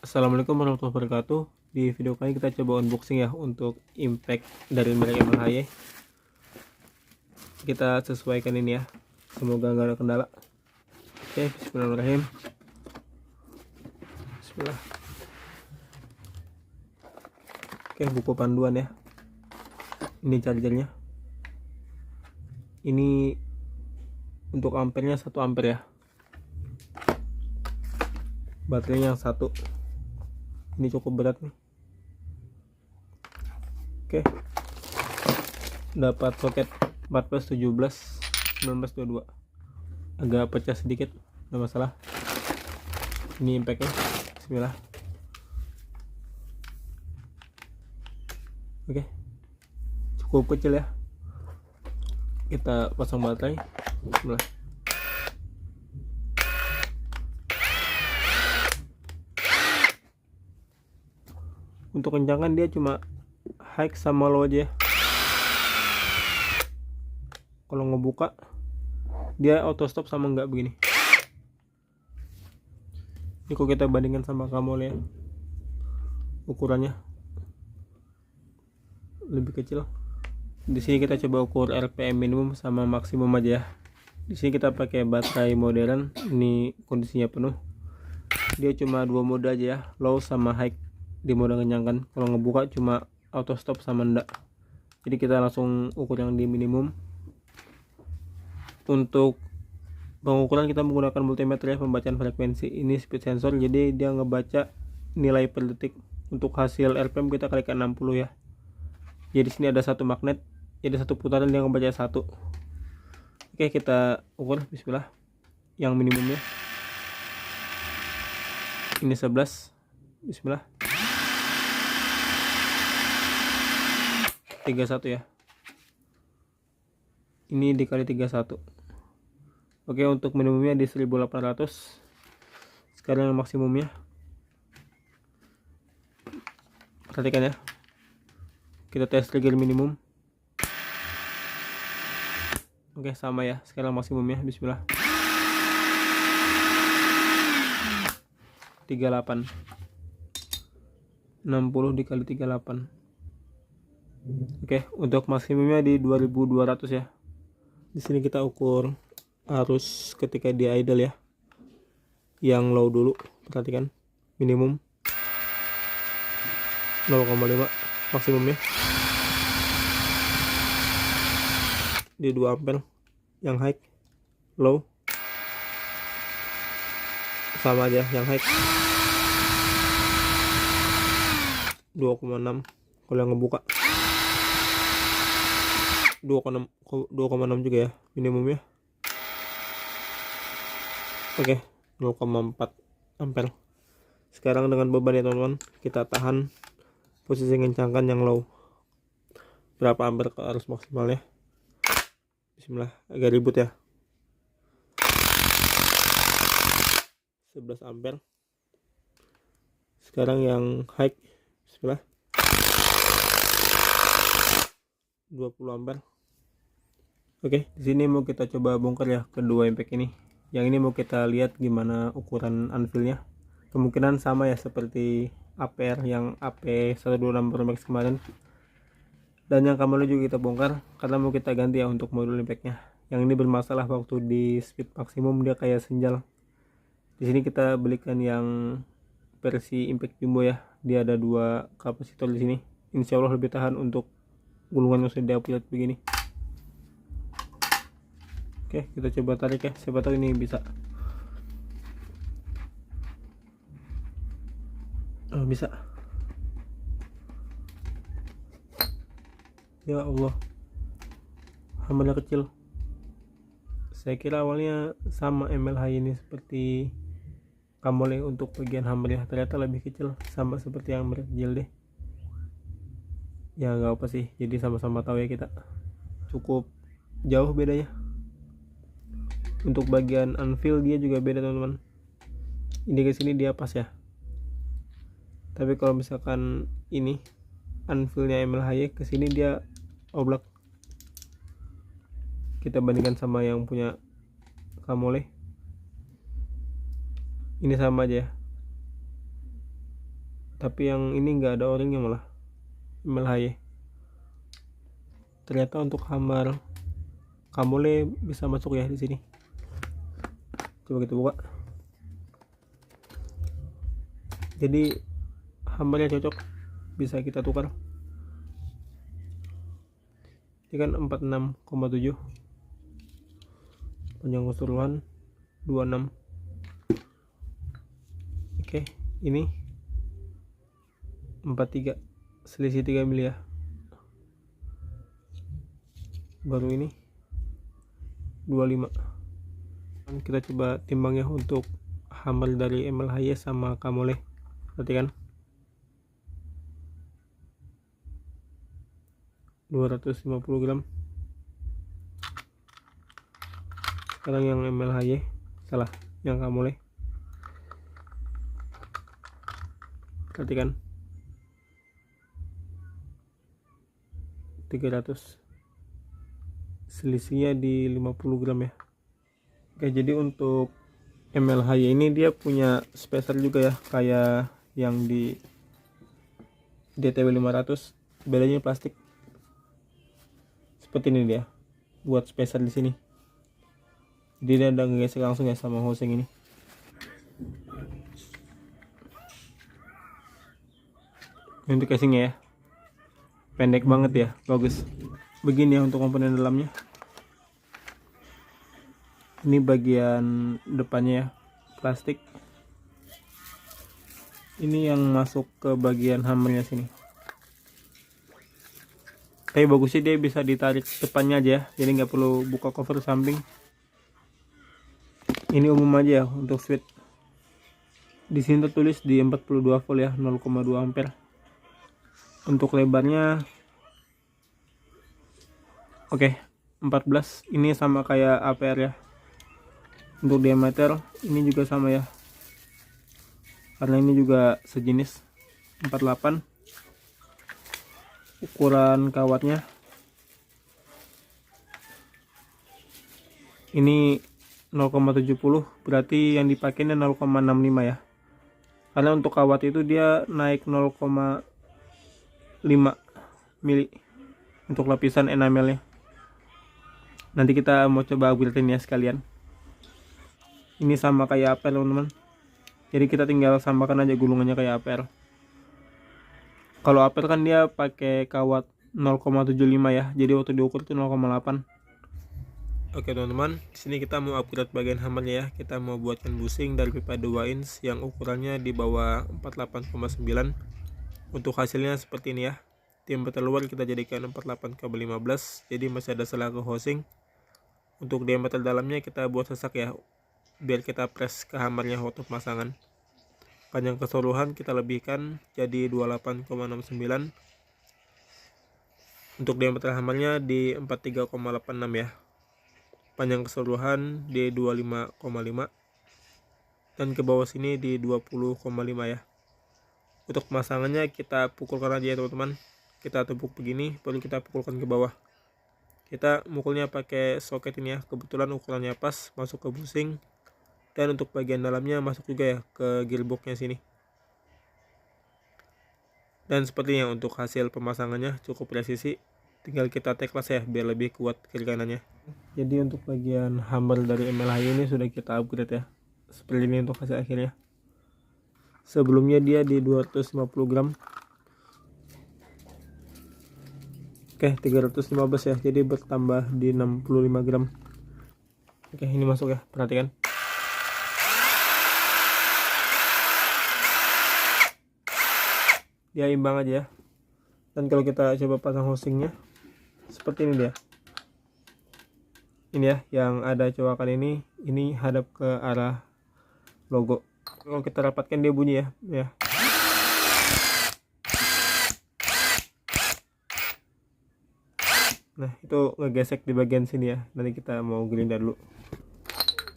Assalamualaikum warahmatullahi wabarakatuh. Di video kali ini kita coba unboxing ya untuk impact dari merek MLHY. Kita sesuaikan ini ya, semoga nggak ada kendala. Oke, bismillahirrahmanirrahim. Bismillah. Oke, buku panduan ya. Ini chargernya. Ini untuk ampernya 1 ampere ya. Baterainya yang 1. Ini cukup berat nih. Oke, dapat soket 14, 17, 19, 22. Agak pecah sedikit, nggak masalah. Ini impactnya. Bismillah. Oke, cukup kecil ya. Kita pasang baterai. Bismillah. Untuk kencangan dia cuma high sama low aja ya. Kalau ngebuka dia auto stop sama enggak begini. Ini kalau kita bandingkan sama Camole ya, ukurannya lebih kecil. Di sini kita coba ukur RPM minimum sama maksimum aja ya. Di sini kita pakai baterai modern. Ini kondisinya penuh. Dia cuma 2 mode aja ya, low sama high. Di mode kencangkan, kalau ngebuka cuma auto stop sama enggak. Jadi kita langsung ukur yang di minimum. Untuk pengukuran kita menggunakan multimeter ya, pembacaan frekuensi. Ini speed sensor, jadi dia ngebaca nilai per detik. Untuk hasil RPM kita kalikan 60 ya. Jadi sini ada satu magnet, jadi satu putaran dia ngebaca 1. Oke, kita ukur. Bismillah. Yang minimumnya ini 11. Bismillah. 31 ya. Ini dikali 31. Oke, untuk minimumnya di 1800. Sekarang yang maksimumnya. Perhatikan ya. Kita tes trigger minimum. Oke, sama ya. Sekarang maksimumnya. Bismillah. 38. 60 dikali 38. Oke, untuk maksimumnya di 2200 ya. Di sini kita ukur arus ketika di idle ya. Yang low dulu, perhatikan. Minimum 0,5, maksimumnya di 2 ampere. Yang high, low sama aja. Yang high 2,6. Kalau yang ngebuka 2,6 juga ya minimumnya. Oke, 0,4 ampere. Sekarang dengan beban ya teman-teman, kita tahan posisi kencangkan yang low. Berapa ampere ke arus maksimalnya? Bismillah. Agak ribut ya. 11 ampere. Sekarang yang high. Bismillah. 20 ampere. Oke, di sini mau kita coba bongkar ya kedua impact ini. Yang ini mau kita lihat gimana ukuran anvilnya. Kemungkinan sama ya seperti APR yang AP126 Pro Max kemarin. Dan yang Camole juga kita bongkar karena mau kita ganti ya untuk modul impactnya. Yang ini bermasalah waktu di speed maksimum dia kayak senjal. Di sini kita belikan yang versi impact jumbo ya. Dia ada 2 kapasitor di sini. Insya Allah lebih tahan untuk gulungan yang sudah upload begini. Oke, kita coba tarik ya, siapa tahu ini bisa. Oh, bisa. Ya Allah, hammernya kecil. Saya kira awalnya sama MLHY ini seperti Camole untuk bagian hammernya, ternyata lebih kecil, sama seperti yang merek deh. Ya nggak apa sih, jadi sama-sama tahu ya kita. Cukup jauh bedanya. Untuk bagian anvil dia juga beda teman-teman. Ini ke sini dia pas ya. Tapi kalau misalkan ini anvilnya MLHY ke sini dia oblak. Kita bandingkan sama yang punya Camole. Ini sama aja ya. tapi yang ini nggak ada o-ringnya malah MLHY. Ternyata untuk hammer kamole bisa masuk ya di sini. Coba kita buka. Jadi hammernya cocok, bisa kita tukar. Ini kan 46,7, panjang keseluruhan 26. Oke, ini 43, selisih 3 mili ya. Baru ini 25. Kita coba timbang ya untuk hammer dari MLHY sama kamole. Perhatikan, 250 gram. Sekarang yang MLHY, salah, yang kamole. Perhatikan, 300, selisihnya di 50 gram ya. Oke, jadi untuk MLHY ini dia punya spacer juga ya, kayak yang di DTW 500. Bedanya plastik seperti ini dia, buat spacer di sini. Jadi dia ada ngegesek langsung ya sama housing ini. Untuk casingnya ya, pendek banget ya, bagus. Begini ya untuk komponen dalamnya. Ini bagian depannya ya, plastik. Ini yang masuk ke bagian hammernya sini. Tapi bagusnya dia bisa ditarik depannya aja ya, jadi nggak perlu buka cover samping. Ini umum aja ya untuk switch. Di sini tertulis di 42 volt ya, 0,2 ampere. Untuk lebarnya oke, 14. Ini sama kayak APR ya. Untuk diameter ini juga sama ya, karena ini juga sejenis, 48. Ukuran kawatnya ini 0,70, berarti yang dipakainya 0,65 ya, karena untuk kawat itu dia naik 0,5 mili untuk lapisan enamelnya. Nanti kita mau coba upgrade ya sekalian. Ini sama kayak APR teman-teman, jadi kita tinggal samakan aja gulungannya kayak APR. Kalau APR kan dia pakai kawat 0,75 ya, jadi waktu diukur itu 0,8. Oke teman-teman, di sini kita mau upgrade bagian hammernya ya. Kita mau buatkan bushing dari pipa 2 inch yang ukurannya di bawah 48,9. Untuk hasilnya seperti ini ya. Diameter luar kita jadikan 48,15, jadi masih ada selah ke housing. Untuk diameter dalamnya kita buat sesak ya, biar kita press ke hammernya waktu pemasangan. Panjang keseluruhan kita lebihkan jadi 28,69. Untuk diameter hammernya di 43,86 ya. Panjang keseluruhan di 25,5 dan ke bawah sini di 20,5 ya. Untuk pemasangannya kita pukulkan aja ya teman-teman. Kita tumpuk begini, baru kita pukulkan ke bawah. Kita mukulnya pakai soket ini ya, kebetulan ukurannya pas masuk ke bushing. Dan untuk bagian dalamnya masuk juga ya ke gearboxnya sini. Dan sepertinya untuk hasil pemasangannya cukup presisi, tinggal kita teklas ya biar lebih kuat kiri kanannya. Jadi untuk bagian hammer dari MLHY ini sudah kita upgrade ya, seperti ini untuk hasil akhirnya. Sebelumnya dia di 250 gram, oke 315 ya, jadi bertambah di 65 gram. Oke, ini masuk ya, perhatikan. Dia imbang aja ya. Dan kalau kita coba pasang housingnya seperti ini dia. Ini ya yang ada cowakan ini hadap ke arah logo. Kalau kita rapatkan dia bunyi ya. Nah itu ngegesek di bagian sini ya. Nanti kita mau gerinda dulu.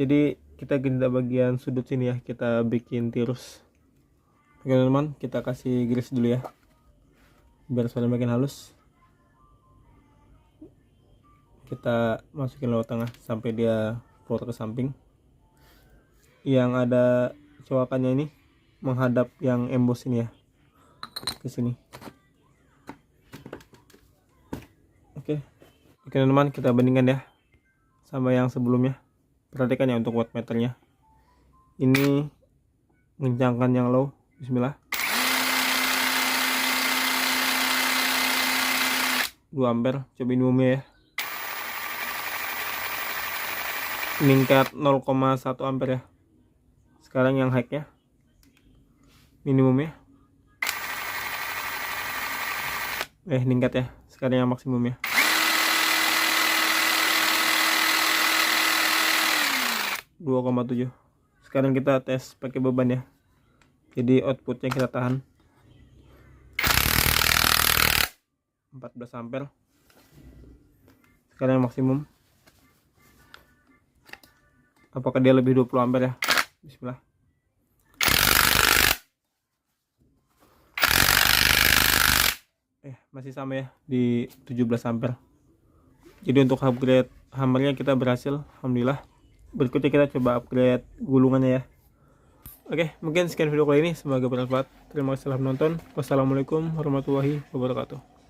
Jadi kita gerinda bagian sudut sini ya. Kita bikin tirus. Oke teman-teman, kita kasih grease dulu ya, biar suara makin halus. Kita masukin lewat tengah sampai dia keluar ke samping. Yang ada cowakannya ini menghadap yang emboss ini ya. ke sini. Oke teman-teman, kita bandingkan ya sama yang sebelumnya. Perhatikan ya untuk wattmeternya, ini mengencangkan yang low. Bismillah. 2 ampere, coba minimumnya ya. Meningkat 0,1 ampere ya. Sekarang yang high-nya, minimumnya. Meningkat ya. Sekarang yang maksimumnya. (2,7). Sekarang kita tes pakai beban ya. Jadi outputnya kita tahan 14 ampere. Sekarang yang maksimum. Apakah dia lebih 20 ampere ya? Bismillah. Masih sama ya di 17 ampere. Jadi untuk upgrade hammernya kita berhasil, alhamdulillah. Berikutnya kita coba upgrade gulungannya ya. Oke, mungkin sekian video kali ini, semoga bermanfaat. Terima kasih telah menonton. Wassalamualaikum warahmatullahi wabarakatuh.